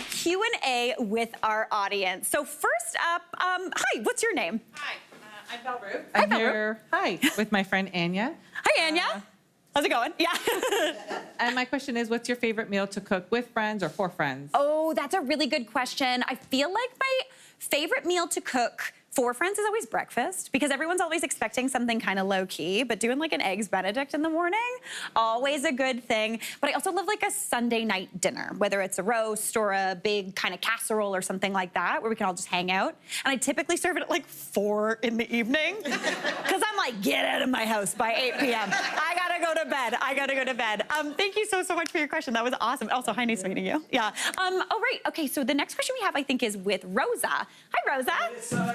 Q&A with our audience. So first up, hi, what's your name? Hi, I'm Belru. Hi, I'm here, with my friend Anya. Hi, Anya. How's it going? Yeah. And my question is, what's your favorite meal to cook with friends or for friends? Oh, that's a really good question. I feel like my favorite meal to cook for friends is always breakfast, because everyone's always expecting something kind of low key, but doing like an eggs Benedict in the morning, always a good thing. But I also love like a Sunday night dinner, whether it's a roast or a big kind of casserole or something like that, where we can all just hang out. And I typically serve it at like 4 in the evening, because I'm like, get out of my house by 8 p.m. I gotta go to bed. I gotta go to bed. Thank you so much for your question. That was awesome. Also, hi, nice meeting you. Yeah. Oh, right. Okay, so the next question we have, I think, is with Rosa. Hi, Rosa.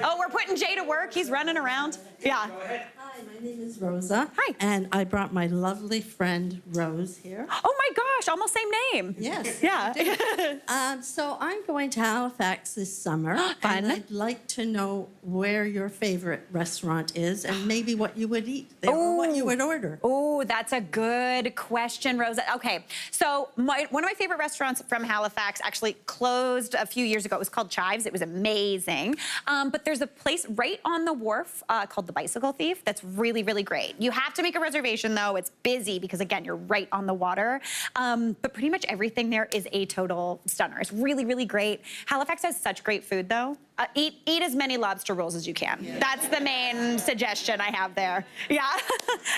Oh, we're putting Jay to work. He's running around. Yeah. Hi, my name is Rosa. Hi. And I brought my lovely friend Rose here. Oh my gosh, almost same name. Yes. Yeah. So I'm going to Halifax this summer. Fun. And I'd like to know where your favorite restaurant is and maybe what you would eat there or what you would order. Oh, that's a good question, Rosa. Okay, so one of my favorite restaurants from Halifax actually closed a few years ago. It was called Chives. It was amazing. But there's a place right on the wharf called the Bicycle Thief that's really, really great. You have to make a reservation, though. It's busy because, again, you're right on the water. But pretty much everything there is a total stunner. It's really, really great. Halifax has such great food, though. Eat as many lobster rolls as you can. Yeah. That's the main suggestion I have there. Yeah.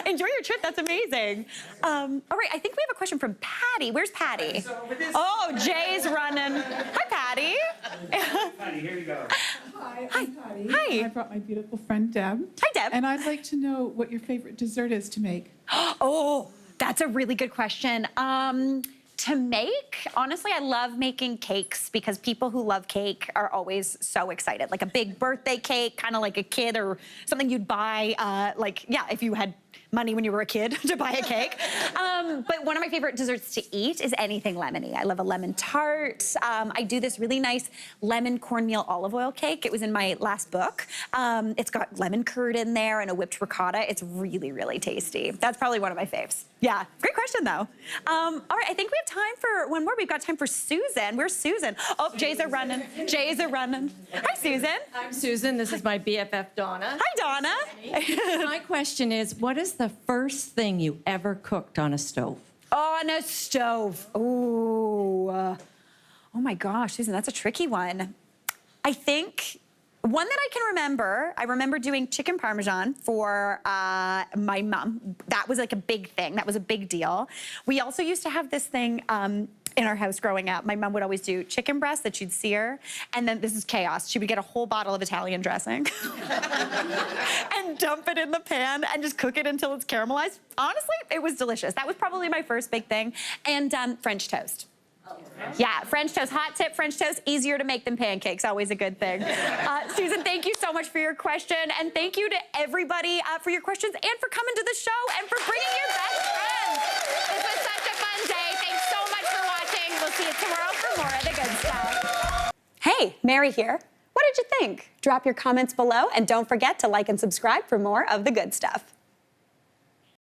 Enjoy your trip. That's amazing. All right, I think we have a question from Patty. Where's Patty? Oh, Jay's running. Hi, Patty. Patty, here you go. Hi, Hi. I'm Patty. Hi. I brought my beautiful friend Deb. Hi, Deb. And I'd like to know what your favorite dessert is to make. Oh, that's a really good question. To make, honestly, I love making cakes because people who love cake are always so excited. Like a big birthday cake, kind of like a kid or something you'd buy, if you had money when you were a kid to buy a cake. But one of my favorite desserts to eat is anything lemony. I love a lemon tart. I do this really nice lemon cornmeal olive oil cake. It was in my last book. It's got lemon curd in there and a whipped ricotta. It's really, really tasty. That's probably one of my faves. Yeah, great question though. All right, I think we have time for one more. We've got time for Susan. Where's Susan? Oh, Jays are running. Jays are running. Hi, Susan. I'm Susan. This is my BFF, Donna. Hi, Donna. My question is, what is the first thing you ever cooked on a stove? On a stove. Ooh. Oh my gosh, Susan, that's a tricky one. I think one that I can remember, I remember doing chicken parmesan for my mom. That was like a big thing. That was a big deal. We also used to have this thing in our house growing up. My mom would always do chicken breast that she'd sear, and then this is chaos. She would get a whole bottle of Italian dressing and dump it in the pan and just cook it until it's caramelized. Honestly, it was delicious. That was probably my first big thing. And French toast. Yeah, French toast. Hot tip, French toast, easier to make than pancakes. Always a good thing. Susan, thank you so much for your question. And thank you to everybody for your questions and for coming to the show and for bringing your best friends. This was such a fun day. Thanks so much for watching. We'll see you tomorrow for more of the good stuff. Hey, Mary here. What did you think? Drop your comments below and don't forget to like and subscribe for more of the good stuff.